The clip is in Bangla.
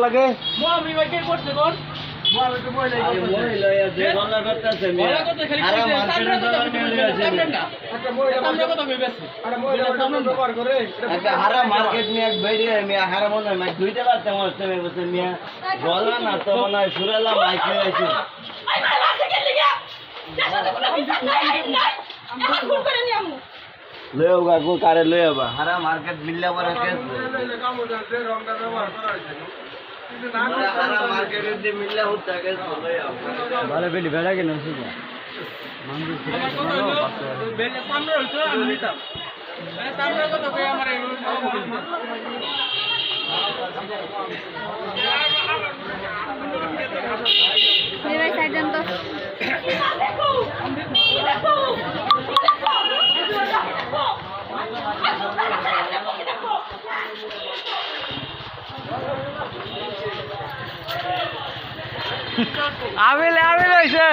লাগে হারা মার্কেট নিয়ে বেরিয়ে হারা মনে হয় মাইক দুইটা পারতাম বলা না তো মনে হয় সুরেলা মাইক নিয়ে আছে লয়ে গো কারে লয়ে আবা হারা মার্কেট মিললে পরে কেস হারা মার্কেটের দিয়ে মিললে হচ্ছে কেস ভালো বেলি বেলা কেন শুধু মন্দির বেলে সামনে হইতো আমি নিতাম সামনে কত কই আমার मेरा साइड देन तो আবিলে আবিলে হইছে